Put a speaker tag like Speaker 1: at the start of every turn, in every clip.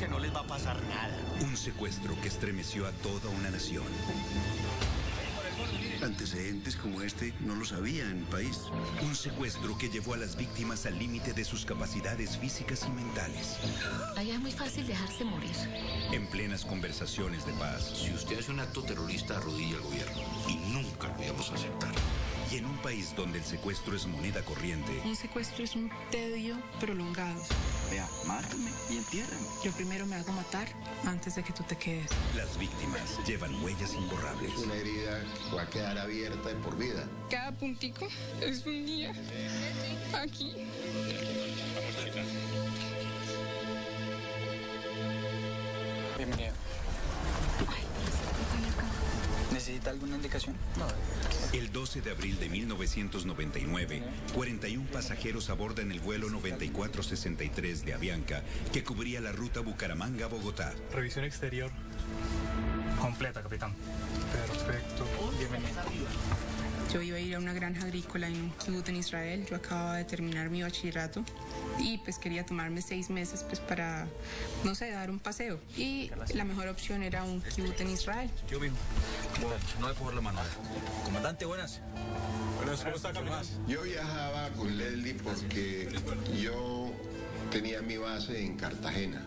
Speaker 1: que no les va a pasar nada.
Speaker 2: Un secuestro que estremeció a toda una nación.
Speaker 3: Antecedentes como este no los había en el país.
Speaker 2: Un secuestro que llevó a las víctimas al límite de sus capacidades físicas y mentales.
Speaker 4: Allá es muy fácil dejarse morir.
Speaker 2: En plenas conversaciones de paz.
Speaker 3: Si usted hace un acto terrorista, arrodilla al gobierno. Y nunca lo íbamos a aceptar.
Speaker 2: Y en un país donde el secuestro es moneda corriente.
Speaker 5: Un secuestro es un tedio prolongado.
Speaker 3: Vea, mátame y entiérrame.
Speaker 5: Yo primero me hago matar antes de que tú te quedes.
Speaker 2: Las víctimas llevan huellas imborrables.
Speaker 6: Una herida que va a quedar abierta de por vida.
Speaker 5: Cada puntico es un día aquí.
Speaker 7: Bienvenido. ¿Necesita alguna indicación? No.
Speaker 2: El 12 de abril de 1999, 41 pasajeros abordan el vuelo 9463 de Avianca, que cubría la ruta Bucaramanga-Bogotá.
Speaker 8: Revisión exterior completa, capitán. Perfecto. Bienvenido.
Speaker 5: Yo iba a ir a una granja agrícola en un kibbutz en Israel. Yo acababa de terminar mi bachillerato y pues quería tomarme 6 meses pues para, no sé, dar un paseo. Y la mejor opción era un kibbutz en Israel.
Speaker 9: Yo mismo. No me puedo dar la mano. Comandante, buenas.
Speaker 8: Buenas, ¿cómo está, capitán?
Speaker 6: Yo viajaba con Leslie porque yo tenía mi base en Cartagena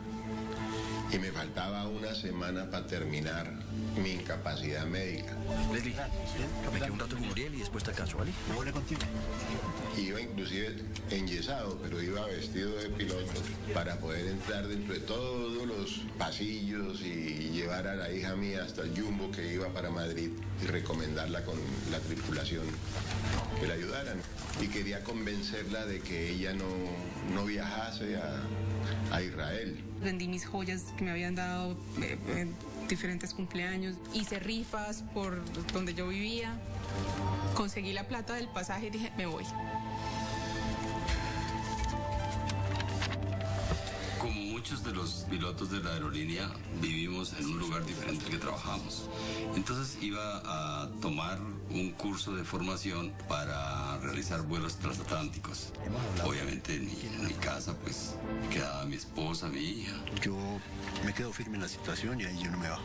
Speaker 6: y me faltaba una semana para terminar mi incapacidad médica.
Speaker 9: Leslie, me quedo un rato con Uriel y después te alcanzo, ¿vale?
Speaker 3: Me vuelve contigo.
Speaker 6: Iba inclusive enyesado, pero iba vestido de piloto para poder entrar dentro de todos los pasillos y llevar a la hija mía hasta el Jumbo que iba para Madrid y recomendarla con la tripulación que la ayudaran. Y quería convencerla de que ella no viajase a Israel.
Speaker 5: Vendí mis joyas que me habían dado en diferentes cumpleaños. Hice rifas por donde yo vivía. Conseguí la plata del pasaje y dije, me voy.
Speaker 10: Como muchos de los pilotos de la aerolínea, vivimos en un lugar diferente al que trabajamos. Entonces iba a tomar un curso de formación para realizar vuelos transatlánticos. Obviamente en mi casa pues quedaba mi esposa, mi hija.
Speaker 3: Yo me quedo firme en la situación y ahí yo no me bajo.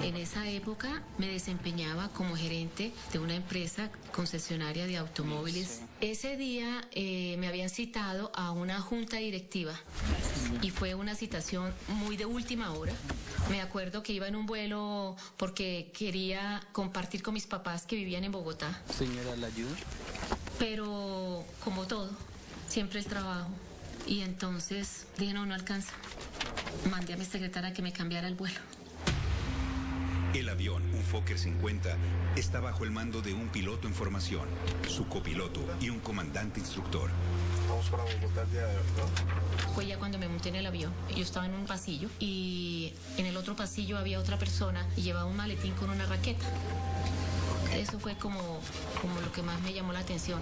Speaker 4: En esa época me desempeñaba como gerente de una empresa concesionaria de automóviles. Ese día me habían citado a una junta directiva y fue una citación muy de última hora. Me acuerdo que iba en un vuelo porque quería compartir con mis papás que vivían en Bogotá.
Speaker 7: Señora, ¿la ayuda?
Speaker 4: Pero como todo, siempre el trabajo. Y entonces dije, no alcanza. Mandé a mi secretaria que me cambiara el vuelo.
Speaker 2: El avión, un Fokker 50, está bajo el mando de un piloto en formación, su copiloto y un comandante instructor.
Speaker 8: Vamos para Bogotá el día de hoy, ¿no?
Speaker 4: Fue ya cuando me monté en el avión. Yo estaba en un pasillo y en el otro pasillo había otra persona y llevaba un maletín con una raqueta. Eso fue como lo que más me llamó la atención.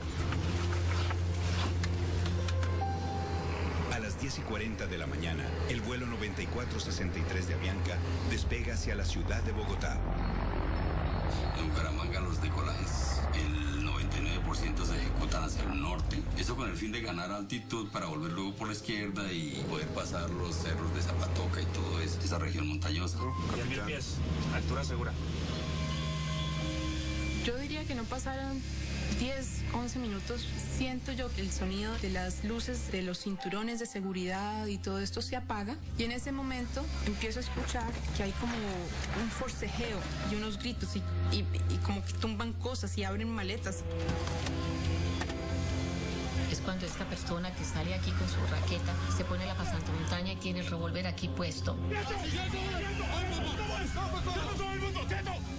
Speaker 2: A las 10:40 de la mañana, el vuelo 9463 de Avianca despega hacia la ciudad de Bogotá.
Speaker 10: En Bucaramanga los decolajes, el 99% se ejecutan hacia el norte. Eso con el fin de ganar altitud para volver luego por la izquierda y poder pasar los cerros de Zapatoca y todo eso, esa región montañosa.
Speaker 8: 10.000 pies, altura segura.
Speaker 5: Yo diría que no pasaron 10, 11 minutos. Siento yo que el sonido de las luces de los cinturones de seguridad y todo esto se apaga. Y en ese momento empiezo a escuchar que hay como un forcejeo y unos gritos y como que tumban cosas y abren maletas.
Speaker 4: Es cuando esta persona que sale aquí con su raqueta se pone la pasamontaña y tiene el revólver aquí puesto.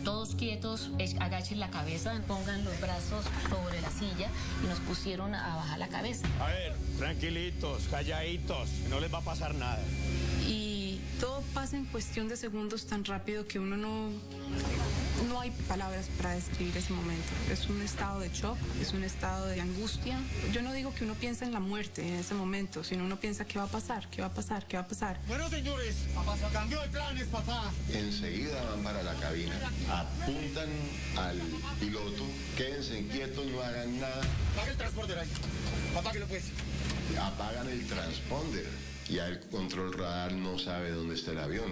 Speaker 4: Todos quietos, agachen la cabeza, pongan los brazos sobre la silla y nos pusieron a bajar la cabeza.
Speaker 1: A ver, tranquilitos, calladitos, no les va a pasar nada.
Speaker 5: Y todo pasa en cuestión de segundos tan rápido que uno no hay palabras para describir ese momento. Es un estado de shock, es un estado de angustia. Yo no digo que uno piensa en la muerte en ese momento, sino uno piensa qué va a pasar, qué va a pasar, qué va a pasar.
Speaker 1: Bueno, señores, cambió de planes, papá.
Speaker 6: Enseguida van para la cabina, apuntan al piloto, quédense quietos, no hagan nada.
Speaker 1: Apaga el transporte ahí. Apáguelo pues.
Speaker 6: Apagan el transponder. ya el control radar no sabe dónde está el avión.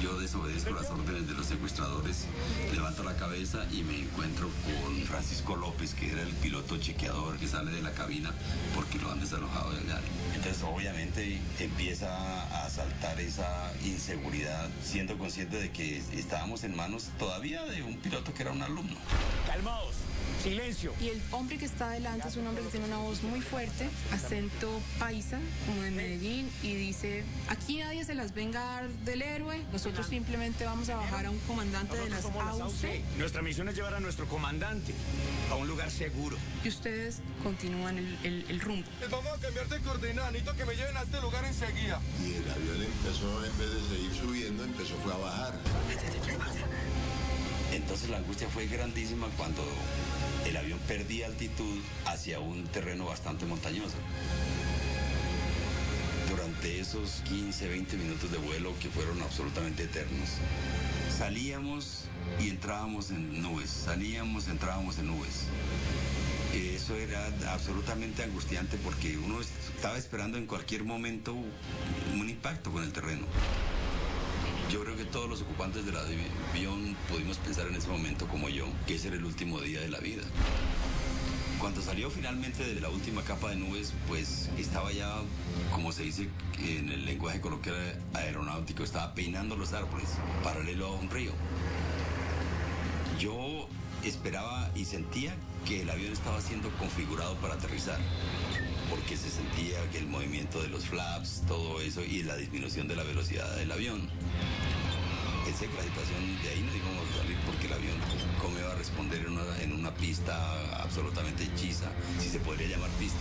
Speaker 10: Yo desobedezco las órdenes de los secuestradores, levanto la cabeza y me encuentro con Francisco López, que era el piloto chequeador que sale de la cabina porque lo han desalojado de allá. Entonces obviamente empieza a saltar esa inseguridad, siendo consciente de que estábamos en manos todavía de un piloto que era un alumno.
Speaker 1: Calmaos, silencio.
Speaker 5: Y el hombre que está adelante es un hombre que tiene una voz muy fuerte, acento paisa, como de Medellín, y dice, aquí nadie se las venga a dar del héroe, nosotros simplemente vamos a bajar a un comandante de las AUC.
Speaker 1: Nuestra misión es llevar a nuestro comandante a un lugar seguro.
Speaker 5: Y ustedes continúan el rumbo.
Speaker 8: Vamos a cambiar de coordenada, necesito que me lleven a este lugar enseguida.
Speaker 6: Y el avión empezó, en vez de seguir subiendo, fue a bajar.
Speaker 10: Entonces la angustia fue grandísima cuando el avión perdía altitud hacia un terreno bastante montañoso. Durante esos 15, 20 minutos de vuelo que fueron absolutamente eternos, salíamos y entrábamos en nubes, salíamos, entrábamos en nubes. Eso era absolutamente angustiante porque uno estaba esperando en cualquier momento un impacto con el terreno. Yo creo que todos los ocupantes del avión pudimos pensar en ese momento como yo, que ese era el último día de la vida. Cuando salió finalmente de la última capa de nubes, pues estaba ya, como se dice en el lenguaje coloquial aeronáutico, estaba peinando los árboles, paralelo a un río. Yo esperaba y sentía que el avión estaba siendo configurado para aterrizar, porque se sentía que el movimiento de los flaps, todo eso, y la disminución de la velocidad del avión. Pensé que la situación de ahí no íbamos a salir porque el avión, ¿cómo iba a responder en una pista absolutamente hechiza, si se podría llamar pista?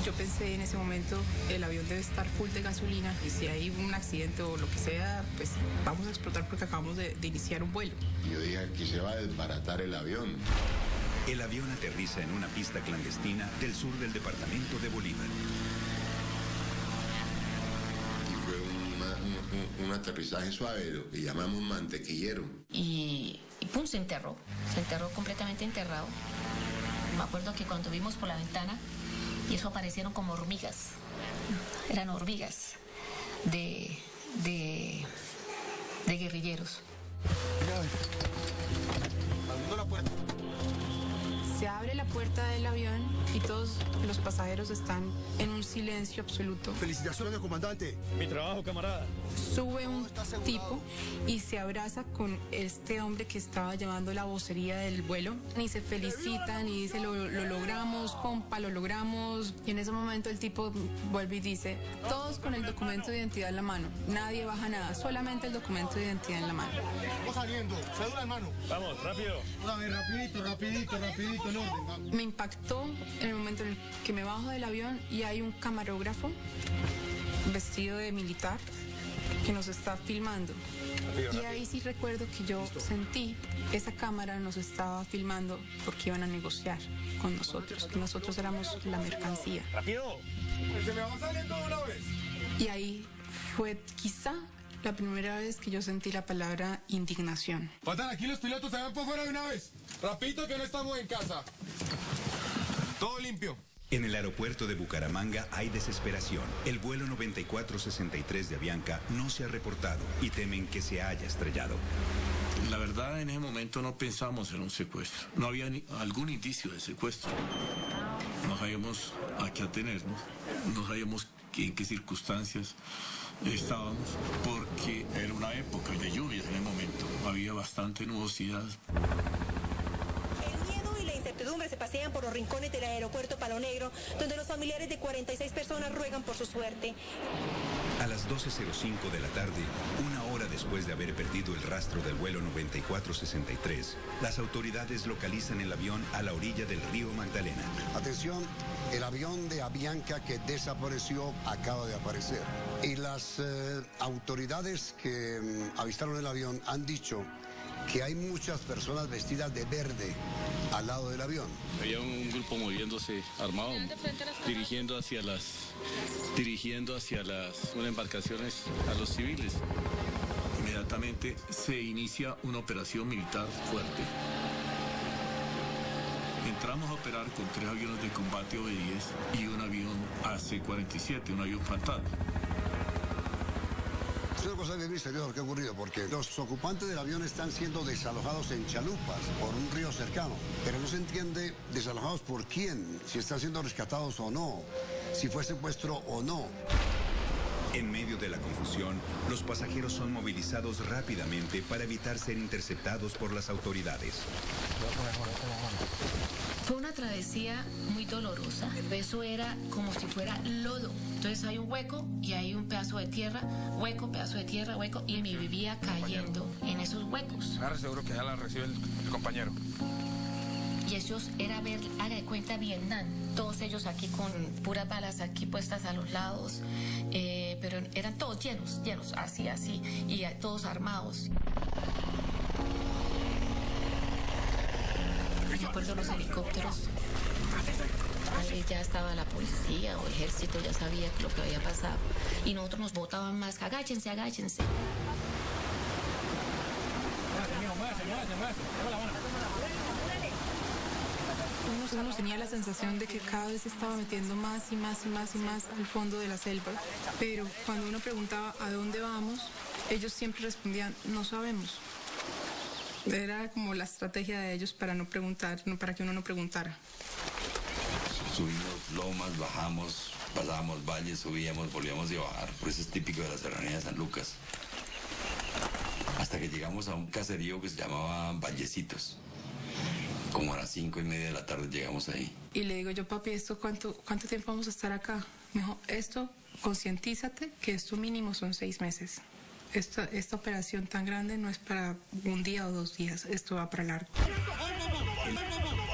Speaker 5: Yo pensé en ese momento, el avión debe estar full de gasolina, y si hay un accidente o lo que sea, pues vamos a explotar porque acabamos de iniciar un vuelo.
Speaker 6: Yo dije, aquí se va a desbaratar el avión.
Speaker 2: El avión aterriza en una pista clandestina del sur del departamento de Bolívar.
Speaker 6: Y fue un aterrizaje suave, lo que llamamos mantequillero.
Speaker 4: Y pum, se enterró completamente enterrado. Me acuerdo que cuando vimos por la ventana, y eso aparecieron como hormigas, eran hormigas de guerrilleros.
Speaker 8: Abriendo la puerta.
Speaker 5: Se abre la puerta del avión y todos los pasajeros están en un silencio absoluto.
Speaker 8: Felicitaciones, comandante.
Speaker 1: Mi trabajo, camarada.
Speaker 5: Sube un tipo y se abraza con este hombre que estaba llevando la vocería del vuelo y se felicitan y dice, lo logramos, compa, lo logramos. Y en ese momento el tipo vuelve y dice, todos con el documento de identidad en la mano, nadie baja nada, solamente el documento de identidad en la mano.
Speaker 8: Vamos saliendo, cédula en mano.
Speaker 1: Vamos, rápido.
Speaker 8: A ver, rapidito, en orden. Vamos.
Speaker 5: Me impactó en el momento en el que me bajo del avión y hay un camarógrafo vestido de militar que nos está filmando. Y ahí sí recuerdo que yo sentí que esa cámara nos estaba filmando porque iban a negociar con nosotros, que nosotros éramos la mercancía.
Speaker 1: ¡Rápido!
Speaker 8: Se me va saliendo de una vez.
Speaker 5: Y ahí fue quizá la primera vez que yo sentí la palabra indignación.
Speaker 8: Faltan aquí los pilotos, se van por fuera de una vez. Rapidito que no estamos en casa. Todo limpio.
Speaker 2: En el aeropuerto de Bucaramanga hay desesperación. El vuelo 9463 de Avianca no se ha reportado y temen que se haya estrellado.
Speaker 3: La verdad, en ese momento no pensamos en un secuestro. No había algún indicio de secuestro. No sabíamos a qué atenernos. No sabíamos en qué circunstancias estábamos, porque era una época de lluvias en el momento. Había bastante nubosidad.
Speaker 11: Se pasean por los rincones del aeropuerto Palo Negro, donde los familiares de 46 personas ruegan por su suerte.
Speaker 2: A las 12:05 de la tarde, una hora después de haber perdido el rastro del vuelo 9463, las autoridades localizan el avión a la orilla del río Magdalena.
Speaker 12: Atención, el avión de Avianca que desapareció acaba de aparecer. Y las autoridades que avistaron el avión han dicho que hay muchas personas vestidas de verde al lado del avión.
Speaker 13: Había un grupo moviéndose armado, dirigiendo hacia unas embarcaciones a los civiles.
Speaker 3: Inmediatamente se inicia una operación militar fuerte. entramos a operar con 3 aviones de combate OB-10 y un avión AC-47, un avión fantasma.
Speaker 12: Es una cosa bien misteriosa lo que ha ocurrido, porque los ocupantes del avión están siendo desalojados en chalupas por un río cercano, pero no se entiende desalojados por quién, si están siendo rescatados o no, si fue secuestro o no.
Speaker 2: En medio de la confusión, los pasajeros son movilizados rápidamente para evitar ser interceptados por las autoridades.
Speaker 4: Fue una travesía muy dolorosa. Eso era como si fuera lodo. Entonces hay un hueco y hay un pedazo de tierra, hueco, pedazo de tierra, hueco, y me vivía cayendo en esos huecos.
Speaker 8: Ahora seguro que ya la recibe el compañero.
Speaker 4: Y ellos era ver, haga de cuenta, Vietnam. Todos ellos aquí con puras balas aquí puestas a los lados, pero eran todos llenos, así, y todos armados. Me acuerdo los helicópteros. Ahí ya estaba la policía o el ejército, ya sabía lo que había pasado. Y nosotros nos botaban más, agáchense.
Speaker 5: Uno tenía la sensación de que cada vez se estaba metiendo más y más al fondo de la selva. Pero cuando uno preguntaba ¿a dónde vamos?, ellos siempre respondían no sabemos. Era como la estrategia de ellos para no preguntar, para que uno no preguntara.
Speaker 10: Subimos lomas, bajamos, pasábamos valles, subíamos, volvíamos a bajar. Por eso es típico de la serranía de San Lucas. Hasta que llegamos a un caserío que se llamaba Vallecitos. Como a las 5:30 de la tarde llegamos ahí.
Speaker 5: Y le digo yo, papi, ¿esto cuánto tiempo vamos a estar acá? Me dijo, esto, concientízate que esto mínimo son 6 meses. Esta operación tan grande no es para un día o 2 días, esto va para largo.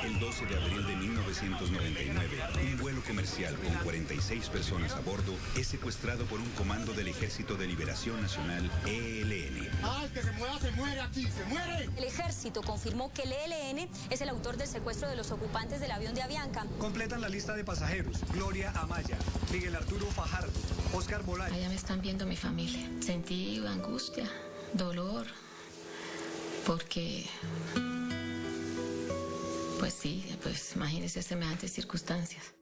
Speaker 2: El 12 de abril de 1999, un vuelo comercial con 46 personas a bordo es secuestrado por un comando del Ejército de Liberación Nacional, ELN.
Speaker 8: ¡Ah, el que se mueva se muere aquí! ¡Se muere!
Speaker 14: El ejército confirmó que el ELN es el autor del secuestro de los ocupantes del avión de Avianca.
Speaker 15: Completan la lista de pasajeros: Gloria Amaya, Miguel Arturo Fajardo, Oscar Bolaño.
Speaker 4: Allá me están viendo mi familia. Sentí angustia, dolor, porque... Pues sí, pues imagínense semejantes circunstancias.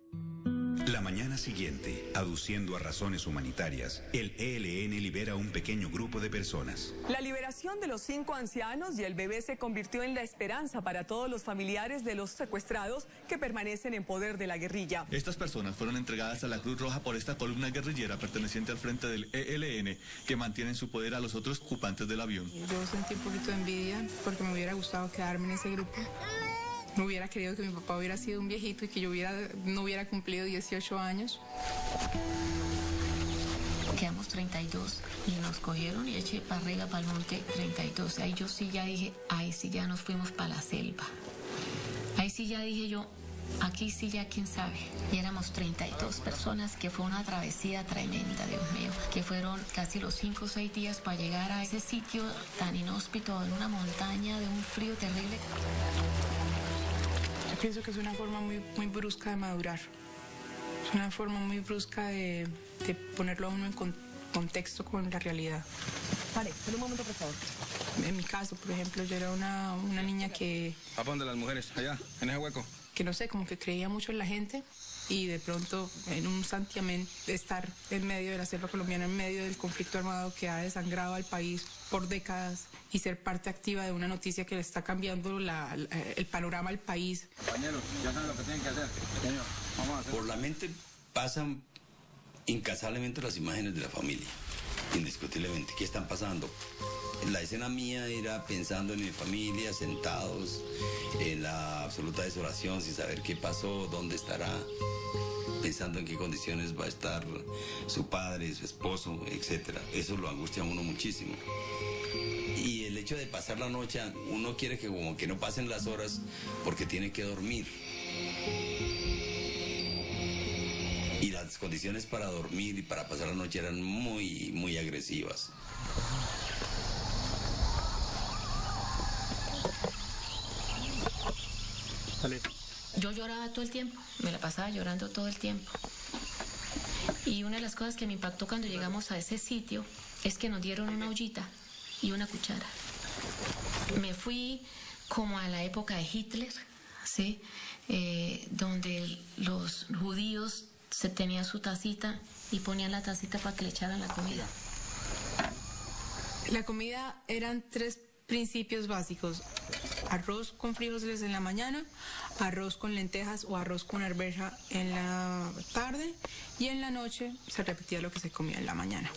Speaker 2: La mañana siguiente, aduciendo a razones humanitarias, el ELN libera a un pequeño grupo de personas.
Speaker 16: La liberación de los 5 ancianos y el bebé se convirtió en la esperanza para todos los familiares de los secuestrados que permanecen en poder de la guerrilla.
Speaker 3: Estas personas fueron entregadas a la Cruz Roja por esta columna guerrillera perteneciente al frente del ELN, que mantiene en su poder a los otros ocupantes del avión.
Speaker 5: Yo sentí un poquito de envidia porque me hubiera gustado quedarme en ese grupo. No hubiera querido que mi papá hubiera sido un viejito y que yo no hubiera cumplido 18 años.
Speaker 4: Quedamos 32 y nos cogieron y eché para arriba, para el monte 32. Ahí yo sí ya dije, ahí sí ya nos fuimos para la selva. Ahí sí ya dije yo, aquí sí ya quién sabe. Y éramos 32 personas, que fue una travesía tremenda, Dios mío. Que fueron casi los 5 o 6 días para llegar a ese sitio tan inhóspito, en una montaña, de un frío terrible.
Speaker 5: Pienso que es una forma muy brusca de madurar. Es una forma muy brusca de ponerlo a uno en contexto con la realidad.
Speaker 16: Vale, espera un momento, por favor.
Speaker 5: En mi caso, por ejemplo, yo era una niña que...
Speaker 8: ¿A dónde las mujeres? Allá, en ese hueco.
Speaker 5: Que no sé, como que creía mucho en la gente y de pronto en un santiamén estar en medio de la selva colombiana, en medio del conflicto armado que ha desangrado al país por décadas y ser parte activa de una noticia que le está cambiando el panorama al país.
Speaker 9: Compañeros, ya saben lo que tienen que hacer. Señor, vamos a hacer.
Speaker 10: Por la mente pasan incansablemente las imágenes de la familia, indiscutiblemente. ¿Qué están pasando? La escena mía era pensando en mi familia, sentados en la absoluta desolación, sin saber qué pasó, dónde estará, pensando en qué condiciones va a estar su padre, su esposo, etc. Eso lo angustia a uno muchísimo. Y el hecho de pasar la noche, uno quiere que como que no pasen las horas porque tiene que dormir. Y las condiciones para dormir y para pasar la noche eran muy agresivas.
Speaker 4: Yo lloraba todo el tiempo, me la pasaba llorando todo el tiempo. Y una de las cosas que me impactó cuando llegamos a ese sitio es que nos dieron una ollita y una cuchara. Me fui como a la época de Hitler, ¿sí? Donde los judíos se tenían su tacita y ponían la tacita para que le echaran la comida.
Speaker 5: La comida eran 3 principios básicos: arroz con frijoles en la mañana, arroz con lentejas o arroz con arveja en la tarde, y en la noche se repetía lo que se comía en la mañana.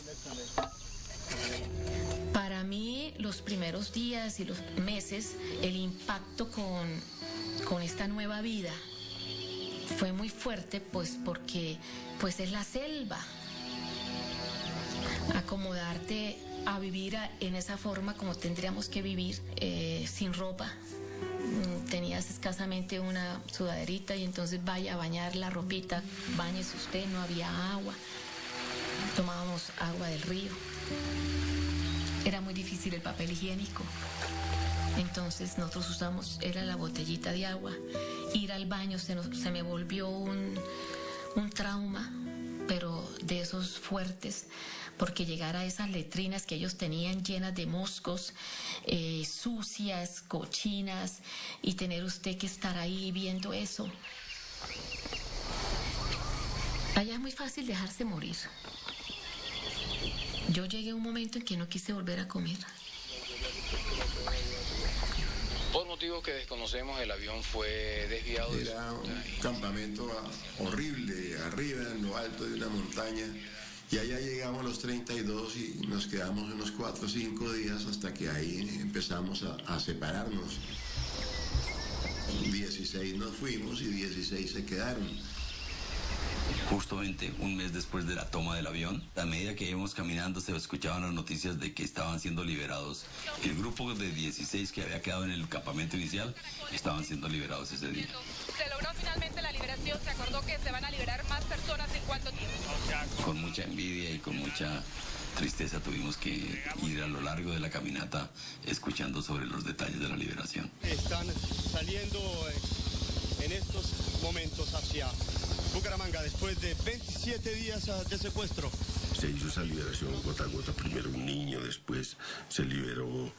Speaker 4: Para mí, los primeros días y los meses, el impacto con esta nueva vida fue muy fuerte, pues porque pues es la selva. Acomodarte a vivir en esa forma como tendríamos que vivir, sin ropa. Tenías escasamente una sudaderita y entonces vaya a bañar la ropita, báñese usted, no había agua. Tomábamos agua del río. Era muy difícil el papel higiénico. Entonces nosotros usamos, era la botellita de agua. Ir al baño se me volvió un trauma, pero de esos fuertes, porque llegar a esas letrinas que ellos tenían llenas de moscos, sucias, cochinas, y tener usted que estar ahí viendo eso. Allá es muy fácil dejarse morir. Yo llegué a un momento en que no quise volver a comer.
Speaker 17: Por motivos que desconocemos, el avión fue desviado.
Speaker 6: Era un campamento horrible, arriba, en lo alto de una montaña. Y allá llegamos los 32 y nos quedamos unos 4 o 5 días hasta que ahí empezamos a separarnos. 16 nos fuimos y 16 se quedaron.
Speaker 10: Justamente un mes después de la toma del avión, a medida que íbamos caminando se escuchaban las noticias de que estaban siendo liberados. El grupo de 16 que había quedado en el campamento inicial estaban siendo liberados ese día.
Speaker 18: Se logró finalmente la liberación, se acordó que se van a liberar más personas en cuánto tiempo.
Speaker 10: Con mucha envidia y con mucha tristeza tuvimos que ir a lo largo de la caminata escuchando sobre los detalles de la liberación.
Speaker 1: Están saliendo en estos momentos hacia Bucaramanga después de 27 días de secuestro.
Speaker 19: Se hizo esa liberación gota a gota, primero un niño, después se liberó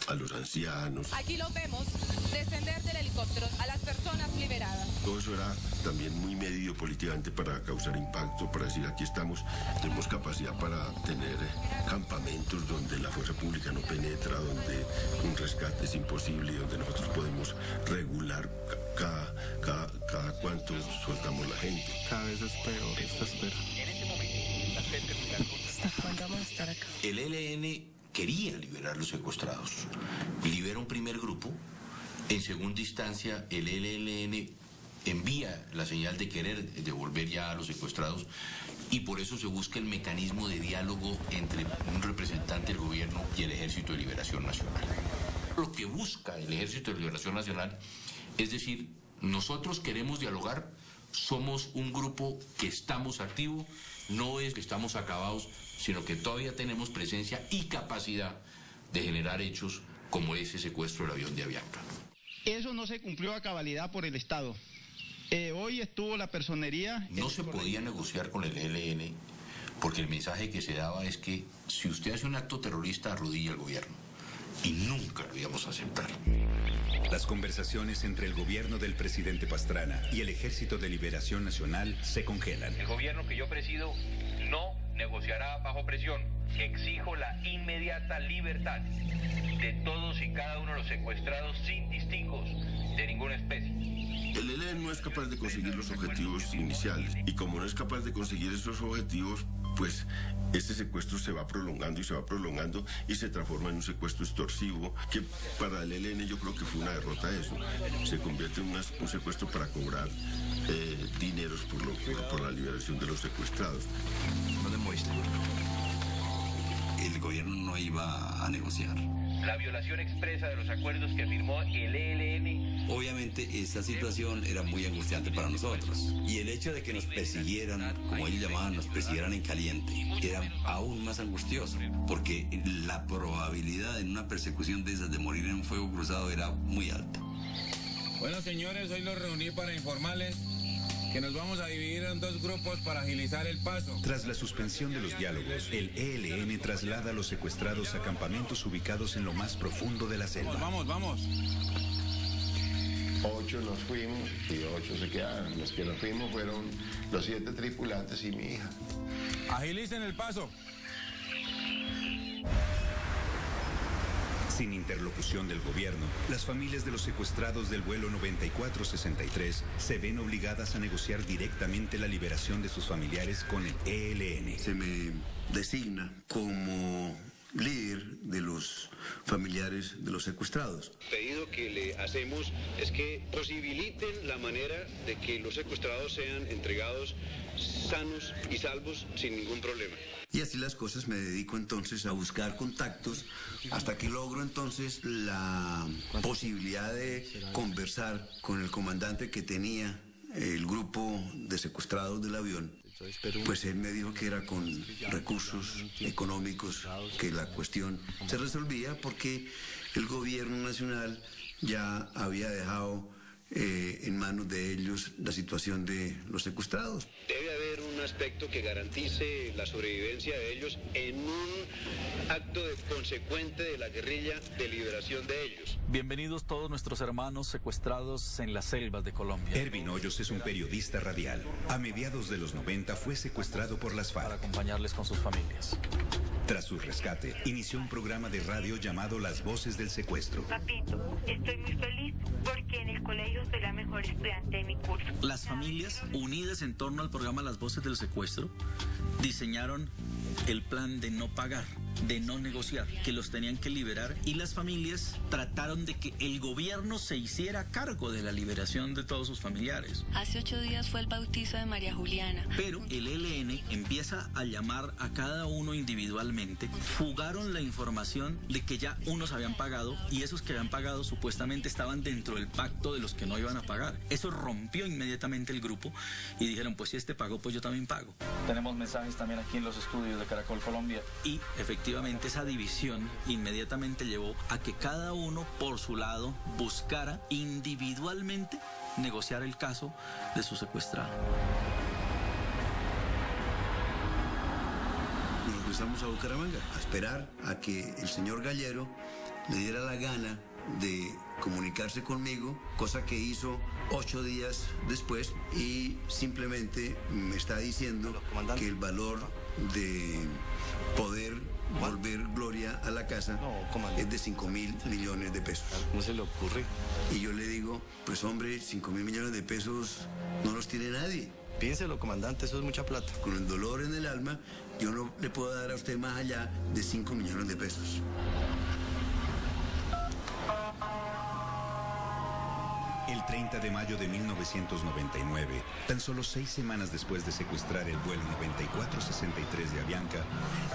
Speaker 19: a los ancianos.
Speaker 18: Aquí los vemos descender del helicóptero a las personas liberadas.
Speaker 19: Todo eso era también muy medido políticamente para causar impacto, para decir aquí estamos, tenemos capacidad para tener campamentos donde la fuerza pública no penetra, donde un rescate es imposible y donde nosotros podemos regular cada cuánto soltamos la gente.
Speaker 20: Cada vez es peor esta espera.
Speaker 5: ¿Hasta cuándo vamos a estar acá?
Speaker 21: El ELN quería liberar los secuestrados. Libera un primer grupo. En segunda instancia, el ELN envía la señal de querer devolver ya a los secuestrados, y por eso se busca el mecanismo de diálogo entre un representante del gobierno y el Ejército de Liberación Nacional. Lo que busca el Ejército de Liberación Nacional es decir, nosotros queremos dialogar, somos un grupo que estamos activos, no es que estamos acabados, sino que todavía tenemos presencia y capacidad de generar hechos como ese secuestro del avión de Avianca.
Speaker 22: Eso no se cumplió a cabalidad por el Estado. Hoy estuvo la personería...
Speaker 21: No se podía negociar con el ELN porque el mensaje que se daba es que si usted hace un acto terrorista, arrodilla al gobierno. Y nunca lo íbamos a aceptar.
Speaker 2: Las conversaciones entre el gobierno del presidente Pastrana y el Ejército de Liberación Nacional se congelan.
Speaker 23: El gobierno que yo presido no negociará bajo presión. Exijo la inmediata libertad de todos y cada uno de los secuestrados sin distingos de ninguna especie.
Speaker 19: El ELN no es capaz de conseguir los objetivos iniciales, y como no es capaz de conseguir esos objetivos, pues este secuestro se va prolongando y se va prolongando y se transforma en un secuestro extorsivo que para el ELN yo creo que fue una derrota eso. Se convierte en un secuestro para cobrar dineros por la liberación de los secuestrados.
Speaker 21: No demuestra.
Speaker 10: El gobierno no iba a negociar.
Speaker 23: La violación expresa de los acuerdos que firmó el ELN.
Speaker 10: Obviamente esta situación era muy angustiante para nosotros. Y el hecho de que nos persiguieran, como ellos llamaban, nos persiguieran en caliente, era aún más angustioso. Porque la probabilidad en una persecución de esas de morir en un fuego cruzado era muy alta.
Speaker 24: Bueno, señores, hoy los reuní para informarles que nos vamos a dividir en 2 grupos para agilizar el paso.
Speaker 2: Tras la suspensión de los diálogos, el ELN traslada a los secuestrados a campamentos ubicados en lo más profundo de la selva.
Speaker 24: Vamos.
Speaker 6: 8 nos fuimos y 8 se quedaron. Los que nos fuimos fueron los 7 tripulantes y mi hija.
Speaker 24: Agilicen el paso.
Speaker 2: Sin interlocución del gobierno, las familias de los secuestrados del vuelo 9463 se ven obligadas a negociar directamente la liberación de sus familiares con el ELN.
Speaker 7: Se me designa como líder de los familiares de los secuestrados.
Speaker 11: El pedido que le hacemos es que posibiliten la manera de que los secuestrados sean entregados sanos y salvos sin ningún problema.
Speaker 7: Y así las cosas, me dedico entonces a buscar contactos hasta que logro entonces la posibilidad de conversar con el comandante que tenía el grupo de secuestrados del avión. Pues él me dijo que era con recursos económicos que la cuestión se resolvía porque el gobierno nacional ya había dejado en manos de ellos la situación de los secuestrados.
Speaker 11: Debe haber un aspecto que garantice la sobrevivencia de ellos en un acto consecuente de la guerrilla de liberación de ellos.
Speaker 9: Bienvenidos todos nuestros hermanos secuestrados en las selvas de Colombia.
Speaker 2: Ervin Hoyos es un periodista radial. A mediados de los 90 fue secuestrado por las FARC.
Speaker 9: Para acompañarles con sus familias.
Speaker 2: Tras su rescate, inició un programa de radio llamado Las Voces del Secuestro.
Speaker 12: Papito, estoy muy feliz porque en el colegio soy la mejor estudiante de mi curso.
Speaker 13: Las familias, unidas en torno al programa Las Voces del Secuestro, diseñaron el plan de no pagar, de no negociar, que los tenían que liberar, y las familias trataron de que el gobierno se hiciera cargo de la liberación de todos sus familiares.
Speaker 12: Hace 8 días fue el bautizo de María Juliana.
Speaker 13: Pero el ELN empieza a llamar a cada uno individualmente. Fugaron la información de que ya unos habían pagado y esos que habían pagado supuestamente estaban dentro del pacto de los que no iban a pagar. Eso rompió inmediatamente el grupo y dijeron, pues si este pagó, pues yo también pago.
Speaker 9: Tenemos mensajes también aquí en los estudios de Caracol Colombia.
Speaker 13: Y efectivamente esa división inmediatamente llevó a que cada uno por su lado buscara individualmente negociar el caso de su secuestrado.
Speaker 7: Nos cruzamos a Bucaramanga a esperar a que el señor Gallero le diera la gana de comunicarse conmigo, cosa que hizo 8 días después, y simplemente me está diciendo que el valor de poder volver Gloria a la casa es de 5.000 millones de pesos.
Speaker 9: ¿Cómo se le ocurre?
Speaker 7: Y yo le digo, pues hombre, 5.000 millones de pesos no los tiene nadie.
Speaker 9: Piénselo, comandante, eso es mucha plata.
Speaker 7: Con el dolor en el alma, yo no le puedo dar a usted más allá de 5 millones de pesos.
Speaker 2: El 30 de mayo de 1999, tan solo 6 semanas después de secuestrar el vuelo 9463 de Avianca,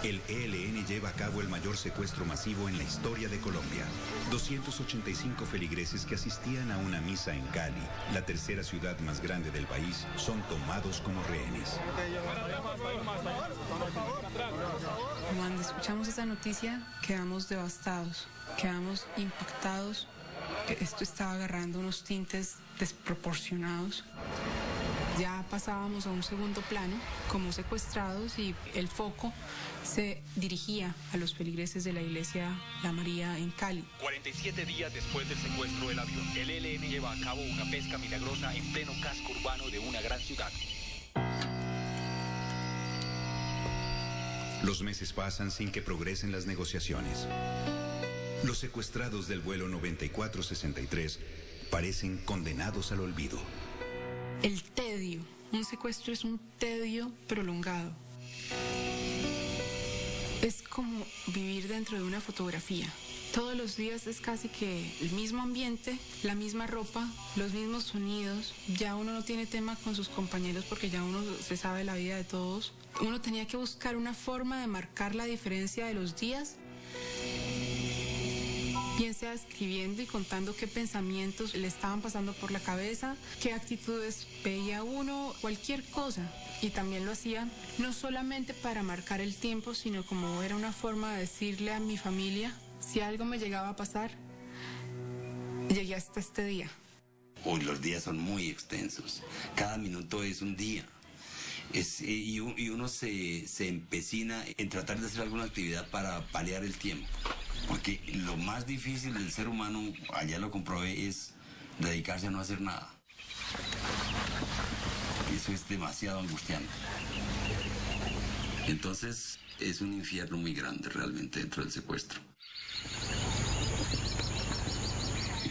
Speaker 2: el ELN lleva a cabo el mayor secuestro masivo en la historia de Colombia. 285 feligreses que asistían a una misa en Cali, la tercera ciudad más grande del país, son tomados como rehenes.
Speaker 5: Cuando escuchamos esa noticia, quedamos devastados, quedamos impactados. Esto estaba agarrando unos tintes desproporcionados. Ya pasábamos a un segundo plano como secuestrados y el foco se dirigía a los feligreses de la iglesia La María en Cali.
Speaker 25: 47 días después del secuestro del avión, el ELN lleva a cabo una pesca milagrosa en pleno casco urbano de una gran ciudad.
Speaker 2: Los meses pasan sin que progresen las negociaciones. Los secuestrados del vuelo 9463 parecen condenados al olvido.
Speaker 5: El tedio. Un secuestro es un tedio prolongado. Es como vivir dentro de una fotografía. Todos los días es casi que el mismo ambiente, la misma ropa, los mismos sonidos. Ya uno no tiene tema con sus compañeros porque ya uno se sabe la vida de todos. Uno tenía que buscar una forma de marcar la diferencia de los días, bien sea escribiendo y contando qué pensamientos le estaban pasando por la cabeza, qué actitudes veía uno, cualquier cosa. Y también lo hacían no solamente para marcar el tiempo, sino como era una forma de decirle a mi familia, si algo me llegaba a pasar, llegué hasta este día.
Speaker 10: Hoy los días son muy extensos, cada minuto es un día. Y uno se empecina en tratar de hacer alguna actividad para paliar el tiempo. Porque lo más difícil del ser humano, allá lo comprobé, es dedicarse a no hacer nada. Eso es demasiado angustiante. Entonces es un infierno muy grande realmente dentro del secuestro.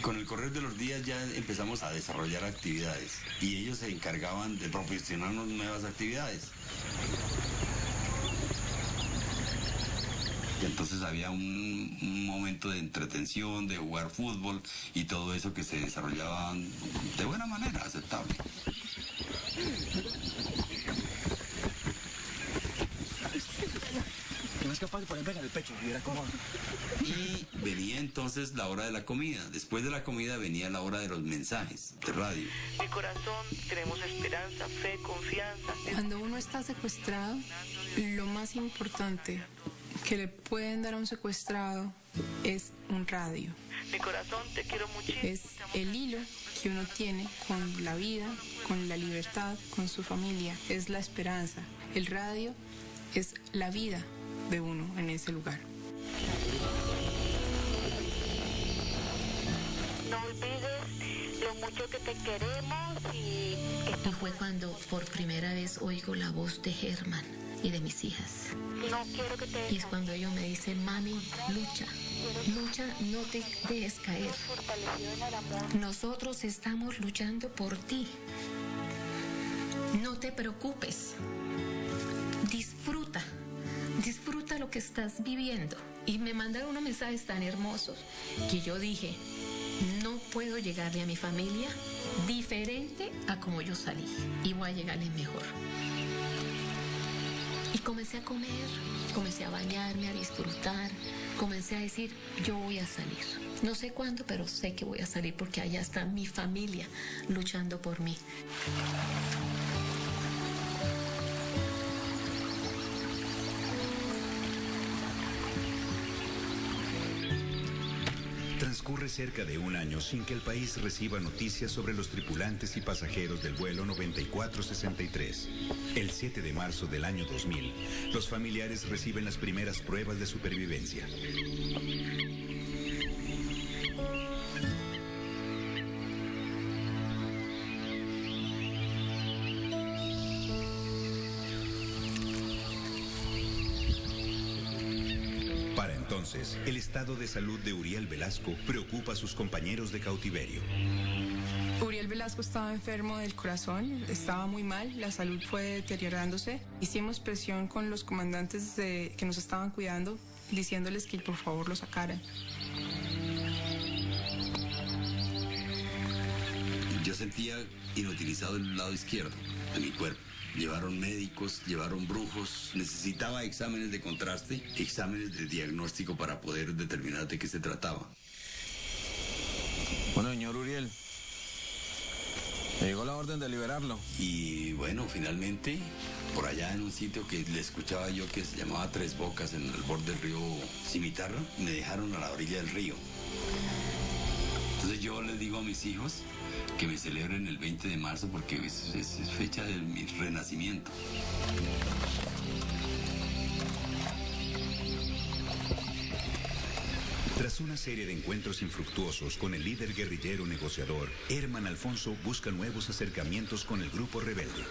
Speaker 10: Con el correr de los días ya empezamos a desarrollar actividades y ellos se encargaban de proporcionarnos nuevas actividades. Y entonces había un momento de entretención, de jugar fútbol y todo eso que se desarrollaba de buena manera, aceptable.
Speaker 9: No es capaz de ponerme en el pecho y era como...
Speaker 10: Y venía entonces la hora de la comida. Después de la comida venía la hora de los mensajes de radio.
Speaker 12: Mi corazón, tenemos esperanza, fe, confianza.
Speaker 5: Cuando uno está secuestrado, lo más importante que le pueden dar a un secuestrado es un radio.
Speaker 12: Mi corazón, te quiero muchísimo.
Speaker 5: Es el hilo que uno tiene con la vida, con la libertad, con su familia. Es la esperanza. El radio es la vida de uno en ese lugar.
Speaker 12: No olvides lo mucho que te queremos y
Speaker 4: fue cuando por primera vez oigo la voz de Germán y de mis hijas.
Speaker 12: no quiero que te...
Speaker 4: Y es cuando ellos me dicen, mami, lucha, lucha, no te dejes caer. Nosotros estamos luchando por ti. No te preocupes. Disfruta. Disfruta lo que estás viviendo. Y me mandaron unos mensajes tan hermosos que yo dije, no puedo llegarle a mi familia diferente a como yo salí. Y voy a llegarles mejor. Y comencé a comer, comencé a bañarme, a disfrutar. Comencé a decir, yo voy a salir. No sé cuándo, pero sé que voy a salir porque allá está mi familia luchando por mí.
Speaker 2: Transcurre cerca de un año sin que el país reciba noticias sobre los tripulantes y pasajeros del vuelo 9463. El 7 de marzo del año 2000, los familiares reciben las primeras pruebas de supervivencia. Entonces, el estado de salud de Uriel Velasco preocupa a sus compañeros de cautiverio.
Speaker 5: Uriel Velasco estaba enfermo del corazón, estaba muy mal, la salud fue deteriorándose. Hicimos presión con los comandantes que nos estaban cuidando, diciéndoles que por favor lo sacaran.
Speaker 10: Yo sentía inutilizado el lado izquierdo de mi cuerpo. Llevaron médicos, llevaron brujos, necesitaba exámenes de contraste, exámenes de diagnóstico para poder determinar de qué se trataba.
Speaker 24: Bueno, señor Uriel, me llegó la orden de liberarlo.
Speaker 10: Y bueno, finalmente, por allá en un sitio que le escuchaba yo que se llamaba Tres Bocas, en el borde del río Cimitarra, me dejaron a la orilla del río. Entonces yo les digo a mis hijos que me celebren el 20 de marzo porque es fecha de mi renacimiento.
Speaker 2: Tras una serie de encuentros infructuosos con el líder guerrillero negociador, Herman Alfonso busca nuevos acercamientos con el grupo rebelde.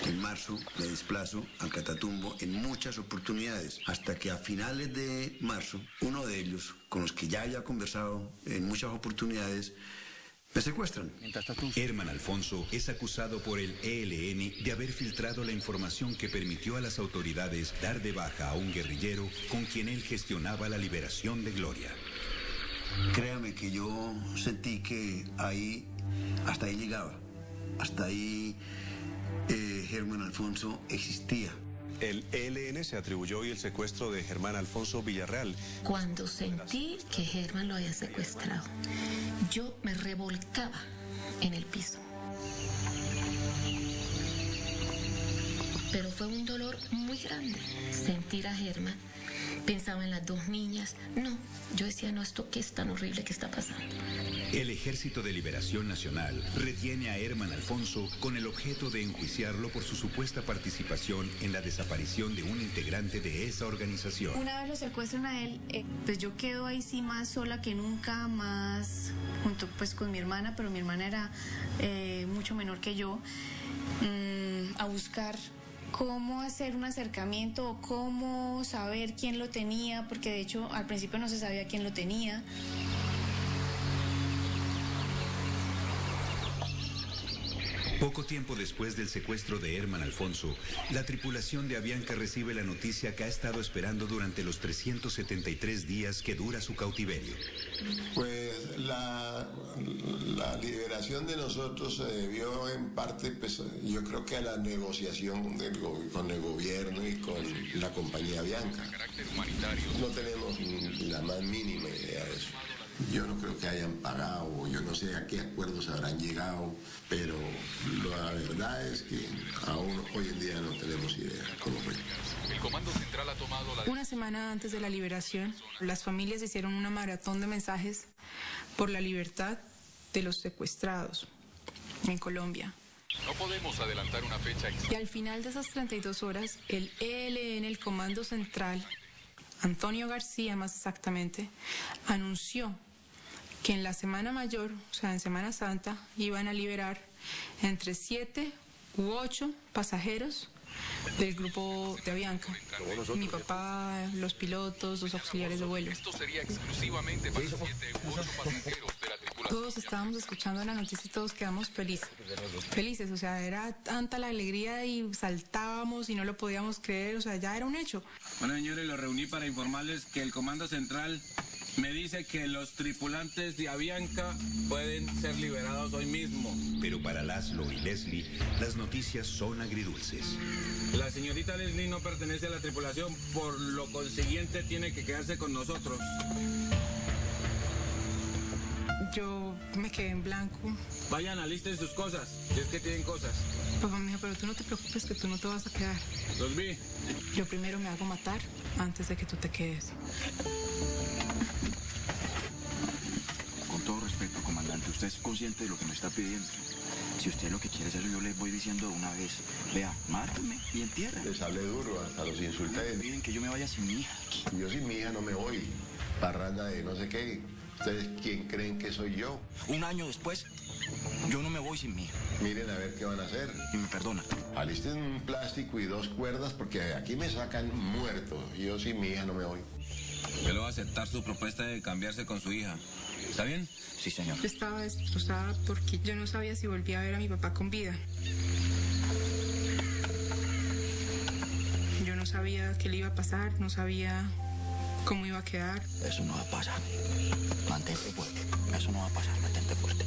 Speaker 7: En marzo me desplazo al Catatumbo en muchas oportunidades, hasta que a finales de marzo, uno de ellos, con los que ya había conversado en muchas oportunidades, me secuestran.
Speaker 2: Herman Alfonso es acusado por el ELN de haber filtrado la información que permitió a las autoridades dar de baja a un guerrillero con quien él gestionaba la liberación de Gloria.
Speaker 7: Créame que yo sentí que hasta ahí llegaba. Hasta ahí Germán Alfonso existía.
Speaker 3: El ELN se atribuyó hoy el secuestro de Germán Alfonso Villarreal.
Speaker 4: Cuando sentí que Germán lo había secuestrado, yo me revolcaba en el piso. Pero fue un dolor muy grande sentir a Germán Pensaba en las 2 niñas. No, yo decía, no, esto qué es tan horrible que está pasando.
Speaker 2: El Ejército de Liberación Nacional retiene a Herman Alfonso con el objeto de enjuiciarlo por su supuesta participación en la desaparición de un integrante de esa organización.
Speaker 8: Una vez lo secuestran a él, pues yo quedo ahí sí más sola que nunca, más junto pues con mi hermana, pero mi hermana era mucho menor que yo, a buscar cómo hacer un acercamiento o cómo saber quién lo tenía, porque de hecho al principio no se sabía quién lo tenía.
Speaker 2: Poco tiempo después del secuestro de Herman Alfonso, la tripulación de Avianca recibe la noticia que ha estado esperando durante los 373 días que dura su cautiverio.
Speaker 6: Pues la liberación de nosotros se debió en parte, pues, yo creo que a la negociación con el gobierno y con la compañía Avianca. No tenemos la más mínima idea de eso. Yo no creo que hayan pagado, yo no sé a qué acuerdos habrán llegado, pero la verdad es que aún hoy en día no tenemos idea cómo fue.
Speaker 25: El Comando Central ha tomado la...
Speaker 5: Una semana antes de la liberación, las familias hicieron una maratón de mensajes por la libertad de los secuestrados en Colombia.
Speaker 25: No podemos adelantar una fecha exacta.
Speaker 5: Y al final de esas 32 horas, el ELN, el Comando Central, Antonio García más exactamente, anunció que en la Semana Mayor, o sea, en Semana Santa, iban a liberar entre 7 u 8 pasajeros del grupo de Avianca. Mi papá, los pilotos, los auxiliares de vuelo.
Speaker 25: Esto sería exclusivamente para 7 u 8 pasajeros de la tripulación.
Speaker 5: Todos estábamos escuchando la noticia y todos quedamos felices, o sea, era tanta la alegría y saltábamos y no lo podíamos creer, o sea, ya era un hecho.
Speaker 24: Bueno, señores, los reuní para informarles que el Comando Central me dice que los tripulantes de Avianca pueden ser liberados hoy mismo.
Speaker 2: Pero para Laszlo y Leslie, las noticias son agridulces.
Speaker 24: La señorita Leslie no pertenece a la tripulación, por lo consiguiente tiene que quedarse con nosotros.
Speaker 5: Yo me quedé en blanco.
Speaker 24: Vayan, alisten sus cosas, si es que tienen cosas.
Speaker 5: Papá me dijo, pero tú no te preocupes que tú no te vas a quedar.
Speaker 24: Los vi.
Speaker 5: Yo primero me hago matar antes de que tú te quedes.
Speaker 9: Con todo respeto, comandante, usted es consciente de lo que me está pidiendo. Si usted lo que quiere hacer, yo le voy diciendo de una vez. Vea, mátame y entierra.
Speaker 6: Les hablé duro, hasta los insulté.
Speaker 9: Me piden que yo me vaya sin mi hija.
Speaker 6: Yo sin mi hija no me voy. Parranda de no sé qué. ¿Ustedes quién creen que soy yo?
Speaker 9: Un año después, yo no me voy sin mi hija.
Speaker 6: Miren a ver qué van a hacer.
Speaker 9: Y me perdona.
Speaker 6: Alisten un plástico y 2 cuerdas porque aquí me sacan muerto. Yo sin mi hija no me voy.
Speaker 24: Yo le voy a aceptar su propuesta de cambiarse con su hija. ¿Está bien?
Speaker 9: Sí, señor.
Speaker 5: Yo estaba destrozada porque yo no sabía si volvía a ver a mi papá con vida. Yo no sabía qué le iba a pasar, no sabía cómo iba a quedar.
Speaker 9: Eso no va a pasar. Mantente fuerte. Eso no va a pasar, mantente fuerte.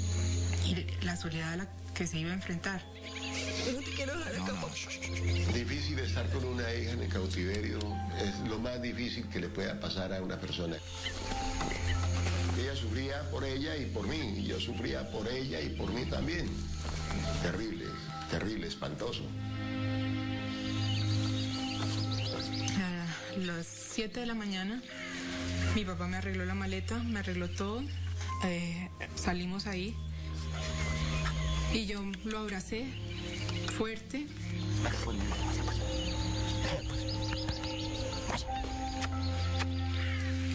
Speaker 5: Y la soledad a la que se iba a enfrentar.
Speaker 9: No te quiero dejar escapar.
Speaker 6: Difícil estar con una hija en el cautiverio. Es lo más difícil que le pueda pasar a una persona. Ella sufría por ella y por mí, y yo sufría por ella y por mí también. Terrible, terrible, espantoso.
Speaker 5: A las 7 de la mañana, mi papá me arregló la maleta, me arregló todo, salimos ahí y yo lo abracé fuerte.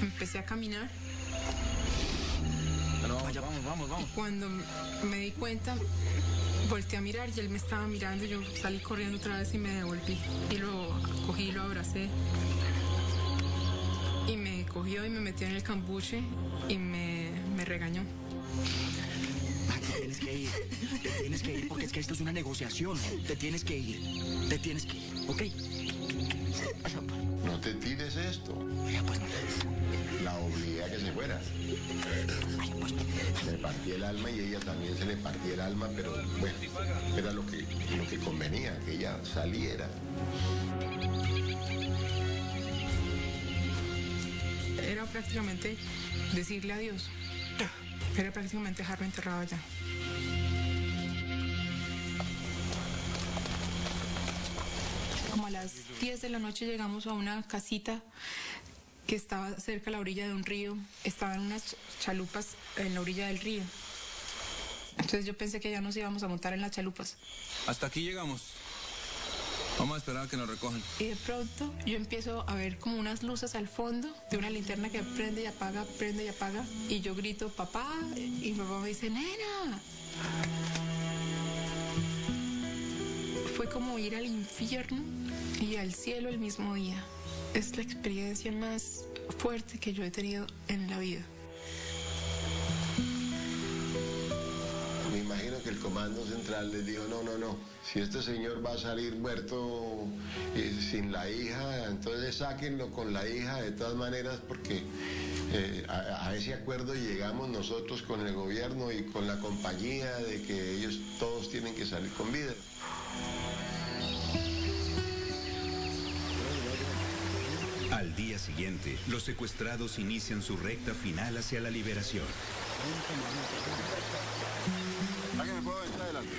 Speaker 5: Empecé a caminar.
Speaker 9: Vaya, vamos.
Speaker 5: Y cuando me di cuenta, volteé a mirar y él me estaba mirando. Yo salí corriendo otra vez y me devolví. Y lo cogí, lo abracé. Y me cogió y me metió en el cambuche y me regañó.
Speaker 9: Te tienes que ir porque es que esto es una negociación. Te tienes que ir, ¿ok?
Speaker 6: No te tires esto. La obligué a que se fuera. Me partí el alma y ella también se le partía el alma, pero bueno, era lo que convenía, que ella saliera.
Speaker 5: Era prácticamente decirle adiós. Era prácticamente dejarlo enterrado allá. Como a las 10 de la noche llegamos a una casita que estaba cerca a la orilla de un río, estaban unas chalupas en la orilla del río. Entonces yo pensé que ya nos íbamos a montar en las chalupas.
Speaker 24: Hasta aquí llegamos. Vamos a esperar a que nos recojan.
Speaker 5: Y de pronto yo empiezo a ver como unas luces al fondo de una linterna que prende y apaga, prende y apaga. Y yo grito, papá, y mi papá me dice, nena. Fue como ir al infierno y al cielo el mismo día. Es la experiencia más fuerte que yo he tenido en la vida.
Speaker 6: Me imagino que el Comando Central les dijo, no, si este señor va a salir muerto sin la hija, entonces sáquenlo con la hija de todas maneras, porque a ese acuerdo llegamos nosotros con el gobierno y con la compañía de que ellos todos tienen que salir con vida.
Speaker 2: Al día siguiente, los secuestrados inician su recta final hacia la liberación.
Speaker 6: ¿Alguien me puede entrar adelante?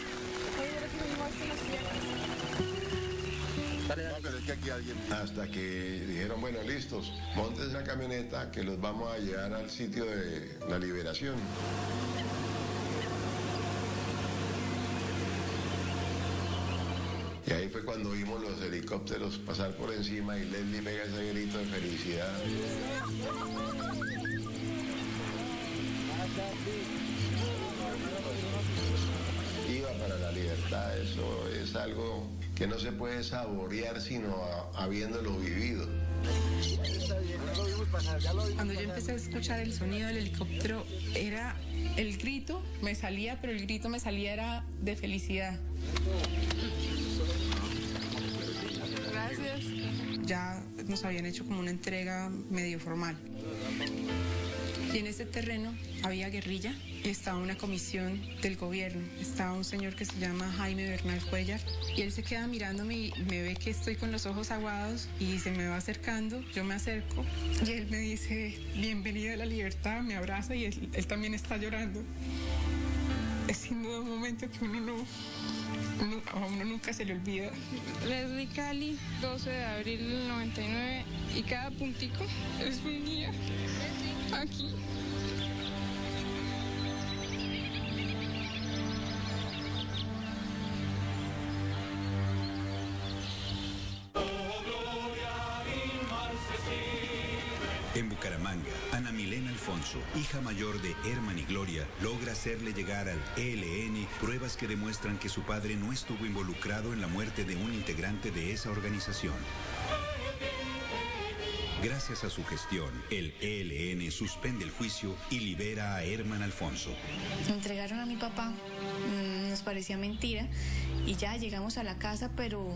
Speaker 6: No, pero es que aquí alguien... Hasta que dijeron, bueno, listos, montes la camioneta que los vamos a llevar al sitio de la liberación. Y ahí fue cuando vimos los helicópteros pasar por encima y Leslie pega ese grito de felicidad. Iba para la libertad, eso es algo que no se puede saborear sino habiéndolo vivido.
Speaker 5: Cuando yo empecé a escuchar el sonido del helicóptero, era el grito, me salía, pero el grito me salía era de felicidad. Gracias. Ya nos habían hecho como una entrega medio formal. Y en ese terreno había guerrilla y estaba una comisión del gobierno. Estaba un señor que se llama Jaime Bernal Cuellar y él se queda mirándome y me ve que estoy con los ojos aguados y se me va acercando. Yo me acerco y él me dice, bienvenido a la libertad, me abraza y él también está llorando. Es sin duda un momento que a uno nunca se le olvida.
Speaker 1: Leslie Cali, 12 de abril del 99, y cada puntico es un día aquí.
Speaker 2: En Bucaramanga, Ana Milena Alfonso, hija mayor de Herman y Gloria, logra hacerle llegar al ELN pruebas que demuestran que su padre no estuvo involucrado en la muerte de un integrante de esa organización. Gracias a su gestión, el ELN suspende el juicio y libera a Herman Alfonso.
Speaker 8: Entregaron a mi papá, nos parecía mentira, y ya llegamos a la casa, pero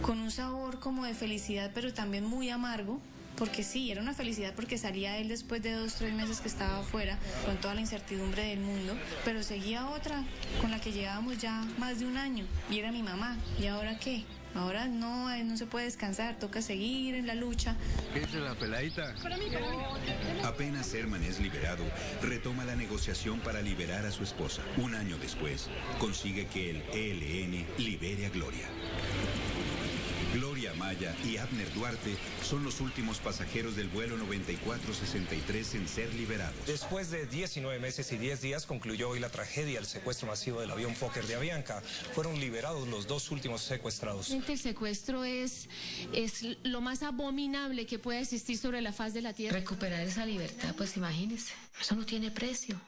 Speaker 8: con un sabor como de felicidad, pero también muy amargo. Porque sí, era una felicidad porque salía él después de 2 o 3 meses que estaba afuera, con toda la incertidumbre del mundo, pero seguía otra con la que llevábamos ya más de un año, y era mi mamá. ¿Y ahora qué? Ahora no se puede descansar, toca seguir en la lucha.
Speaker 6: ¿Qué es la peladita?
Speaker 2: Apenas Herman es liberado, retoma la negociación para liberar a su esposa. Un año después, consigue que el ELN libere a Gloria. Gloria Amaya y Abner Duarte son los últimos pasajeros del vuelo 9463 en ser liberados.
Speaker 14: Después de 19 meses y 10 días concluyó hoy la tragedia, el secuestro masivo del avión Fokker de Avianca. Fueron liberados los 2 últimos secuestrados.
Speaker 4: El secuestro es lo más abominable que puede existir sobre la faz de la tierra. Recuperar esa libertad, pues imagínense, eso no tiene precio.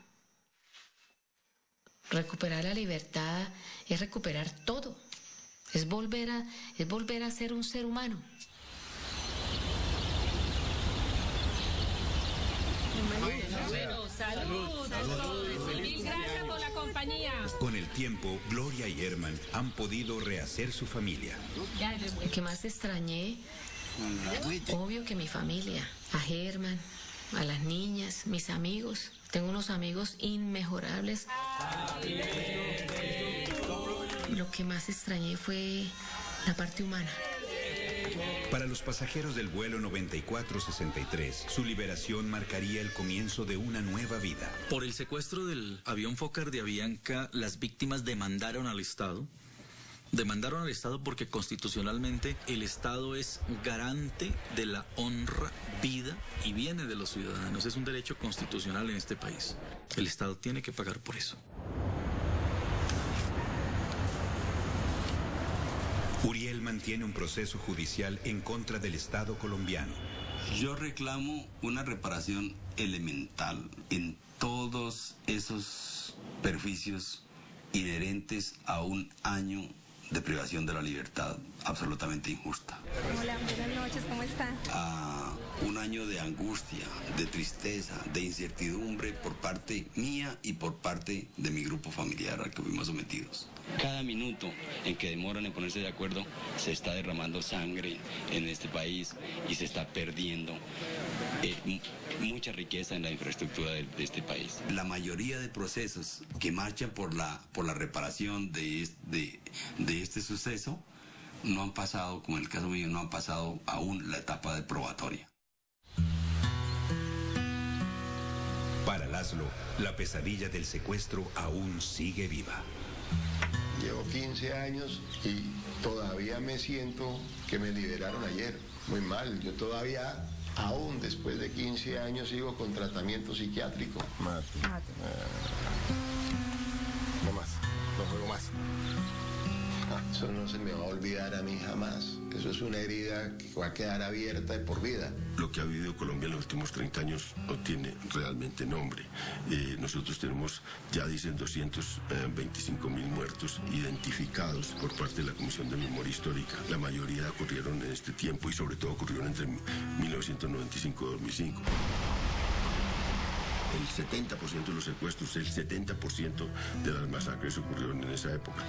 Speaker 4: Recuperar la libertad es recuperar todo. Es volver a ser un ser humano.
Speaker 18: Bueno, salud. Mil gracias por la compañía.
Speaker 2: Con el tiempo, Gloria y Herman han podido rehacer su familia.
Speaker 4: Lo que más extrañé, obvio que mi familia, a Herman, a las niñas, mis amigos. Tengo unos amigos inmejorables. Lo que más extrañé fue la parte humana.
Speaker 2: Para los pasajeros del vuelo 9463, su liberación marcaría el comienzo de una nueva vida.
Speaker 13: Por el secuestro del avión Fokker de Avianca, las víctimas demandaron al Estado Demandaron al Estado porque constitucionalmente el Estado es garante de la honra, vida y bienes de los ciudadanos. Es un derecho constitucional en este país. El Estado tiene que pagar por eso.
Speaker 2: Uriel mantiene un proceso judicial en contra del Estado colombiano.
Speaker 10: Yo reclamo una reparación elemental en todos esos perjuicios inherentes a un año de privación de la libertad absolutamente injusta.
Speaker 15: Hola, buenas noches, ¿cómo está?
Speaker 10: A un año de angustia, de tristeza, de incertidumbre por parte mía y por parte de mi grupo familiar al que fuimos sometidos. Cada minuto en que demoran en ponerse de acuerdo, se está derramando sangre en este país y se está perdiendo mucha riqueza en la infraestructura de este país. La mayoría de procesos que marchan por la reparación de este suceso no han pasado, como en el caso mío, no han pasado aún la etapa de probatoria.
Speaker 2: Para Laszlo, la pesadilla del secuestro aún sigue viva.
Speaker 6: Llevo 15 años y todavía me siento que me liberaron ayer. Muy mal, yo todavía, aún después de 15 años, sigo con tratamiento psiquiátrico.
Speaker 19: Más. No más, no juego más.
Speaker 6: Eso no se me va a olvidar a mí jamás. Eso es una herida que va a quedar abierta de por vida.
Speaker 19: Lo que ha vivido Colombia en los últimos 30 años no tiene realmente nombre. Nosotros tenemos, ya dicen, 225.000 muertos identificados por parte de la Comisión de Memoria Histórica. La mayoría ocurrieron en este tiempo y sobre todo ocurrieron entre 1995 y 2005. El 70% de los secuestros, el 70% de las masacres ocurrieron en esa época.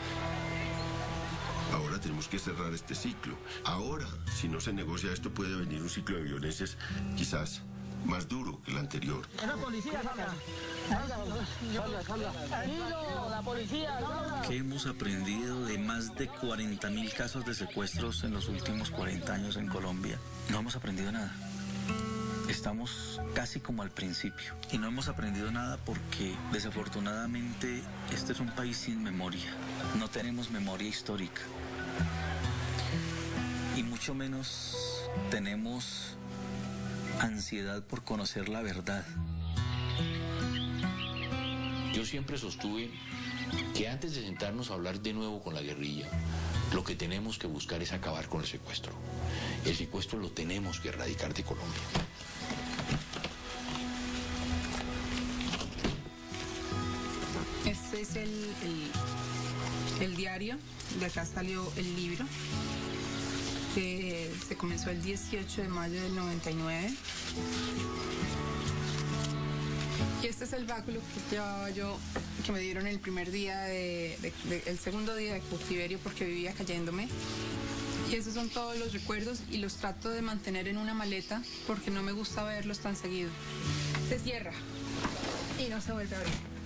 Speaker 19: Ahora tenemos que cerrar este ciclo. Ahora, si no se negocia esto, puede venir un ciclo de violencias quizás más duro que el anterior.
Speaker 16: ¡Esa policía, salga! ¡La policía, salga!
Speaker 13: ¿Qué hemos aprendido de más de 40.000 casos de secuestros en los últimos 40 años en Colombia? No hemos aprendido nada. Estamos casi como al principio y no hemos aprendido nada porque desafortunadamente este es un país sin memoria. No tenemos memoria histórica y mucho menos tenemos ansiedad por conocer la verdad.
Speaker 21: Yo siempre sostuve que antes de sentarnos a hablar de nuevo con la guerrilla, lo que tenemos que buscar es acabar con el secuestro. El secuestro lo tenemos que erradicar de Colombia.
Speaker 5: Este es el diario, de acá salió el libro, que se comenzó el 18 de mayo del 99. Y este es el báculo que llevaba yo, que me dieron el primer día, el segundo día de cautiverio porque vivía cayéndome. Y esos son todos los recuerdos y los trato de mantener en una maleta porque no me gusta verlos tan seguido. Se cierra y no se vuelve a abrir.